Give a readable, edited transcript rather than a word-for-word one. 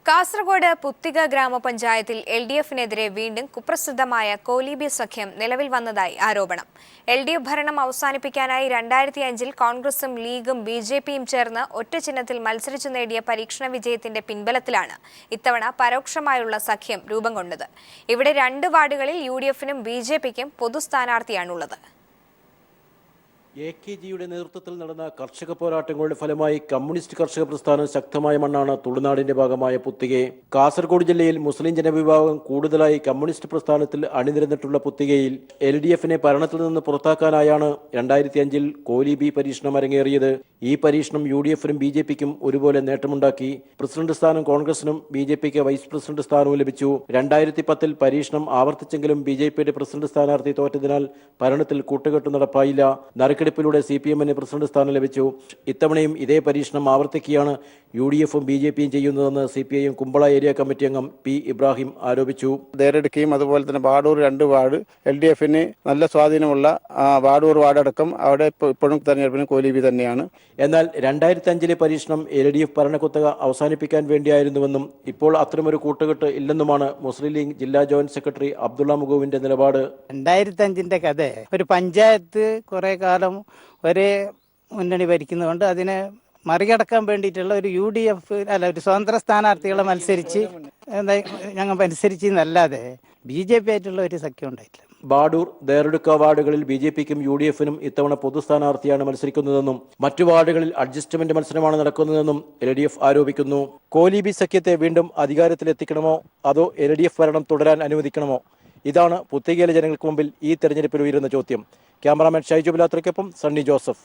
കാസർഗോഡ് പുത്തിക ഗ്രാമപഞ്ചായത്തിൽ LDFിനെതിരെ വീണ്ടും കുപ്രസിദ്ധമായ കോലീബി സഖ്യം നിലവിൽ വന്നതായി ആരോപണം. LDF ഭരണം അവസാനിപ്പിക്കാനായി 2005-ൽ കോൺഗ്രസും ലീഗും BJPയും ചേർന്ന് ഒറ്റ ചിഹ്നത്തിൽ മത്സരിച്ചു നേടിയ പരീക്ഷണ വിജയത്തിന്റെ പിൻബലത്തിലാണ് ഇത്തവണ പരോക്ഷമായുള്ള സഖ്യം രൂപം കൊണ്ടത്. ഇവിടെ 2 വാർഡുകളിൽ UDFനും BJPക്കും പൊതു സ്ഥാനാർത്ഥിയാണുള്ളത്. AKGയുടെ നേതൃത്വത്തിൽ നടന്ന കർഷക പോരാട്ടങ്ങളുടെ ഫലമായി കമ്മ്യൂണിസ്റ്റ് കർഷക പ്രസ്ഥാനം ശക്തമായ മണ്ണാണ് തുളുനാടിന്റെ ഭാഗമായ പുത്തികയെ. കാസർഗോഡ് ജില്ലയിൽ മുസ്ലിം ജനവിഭാഗം കൂടുതലായി കമ്മ്യൂണിസ്റ്റ് പ്രസ്ഥാനത്തിൽ അണിനിരന്നിട്ടുള്ള പുത്തികയിൽ LDFനെ ഭരണത്തിൽ നിന്ന് പുറത്താക്കാനായാണ് 2005-ൽ കോലീബി പരീക്ഷണം അരങ്ങേറിയത്. ഈ പരീക്ഷണം UDFനും BJPക്കും ഒരുപോലെ നേട്ടമുണ്ടാക്കി. പ്രസിഡന്റ് സ്ഥാനം കോൺഗ്രസിനും BJPക്ക് വൈസ് പ്രസിഡന്റ് സ്ഥാനവും ലഭിച്ചു. 2010-ൽ പരീക്ഷണം ആവർത്തിച്ചെങ്കിലും BJPയുടെ പ്രസിഡന്റ് സ്ഥാനാർത്ഥി തോറ്റതിനാൽ ഭരണത്തിൽ കൂട്ടുകെട്ട് നടപ്പായില്ല. നറുക്കെടുപ്പിലൂടെ CPMന് പ്രസിഡന്റ് സ്ഥാനം ലഭിച്ചു. ഇത്തവണയും ഇതേ പരീക്ഷണം ആവർത്തിക്കുകയാണ് UDFും BJPയും ചെയ്യുന്നതെന്ന് CPIM കുമ്പള ഏരിയ കമ്മിറ്റി അംഗം P. ഇബ്രാഹിം ആരോപിച്ചു. ദേരെടുക്കുകയും അതുപോലെ തന്നെ വാടൂർ 2 വാർഡ് LDFന് നല്ല സ്വാധീനമുള്ള വാടൂർ വാർഡടക്കം അവിടെ ഇപ്പോഴും തെരഞ്ഞെടുപ്പിന് കോലീബി തന്നെയാണ്. എന്നാൽ 2005-ലെ പരീക്ഷണം LDF ഭരണക്കുത്തക അവസാനിപ്പിക്കാൻ വേണ്ടിയായിരുന്നുവെന്നും ഇപ്പോൾ അത്തരമൊരു കൂട്ടുകെട്ട് ഇല്ലെന്നുമാണ് മുസ്ലിം ലീഗ് ജില്ലാ ജോയിന്റ് സെക്രട്ടറി അബ്ദുള്ള മുഗുവിന്റെ നിലപാട്. 2005-ന്റെ കഥ ഒരു പഞ്ചായത്ത് കുറെ കാലം ഒരേ മുന്നണി ഭരിക്കുന്നതുകൊണ്ട് അതിനെ മറികടക്കാൻ വേണ്ടിയിട്ടുള്ള ഒരു UDF ഒരു സ്വതന്ത്ര സ്ഥാനാർത്ഥികളെ ഞങ്ങൾ മത്സരിച്ചെന്നല്ലാതെ BJP ആയിട്ടുള്ള ഒരു സഖ്യം ഉണ്ടായിട്ടില്ല. ബാഡൂർ, ദേറെടുക്ക വാർഡുകളിൽ BJPക്കും UDFനും ഇത്തവണ പൊതു സ്ഥാനാർത്ഥിയാണ് മത്സരിക്കുന്നതെന്നും മറ്റു വാർഡുകളിൽ അഡ്ജസ്റ്റ്മെന്റ് മത്സരമാണ് നടക്കുന്നതെന്നും LDF ആരോപിക്കുന്നു. കോലീബി സഖ്യത്തെ വീണ്ടും അധികാരത്തിലെത്തിക്കണമോ അതോ LDF ഭരണം തുടരാൻ അനുവദിക്കണമോ? ഇതാണ് പുത്തികയിലെ ജനങ്ങൾക്ക് മുമ്പിൽ ഈ തെരഞ്ഞെടുപ്പിൽ ഉയരുന്ന ചോദ്യം. ക്യാമറാമാൻ ഷൈജു ബിലാത്രയ്ക്കൊപ്പം സണ്ണി ജോസഫ്.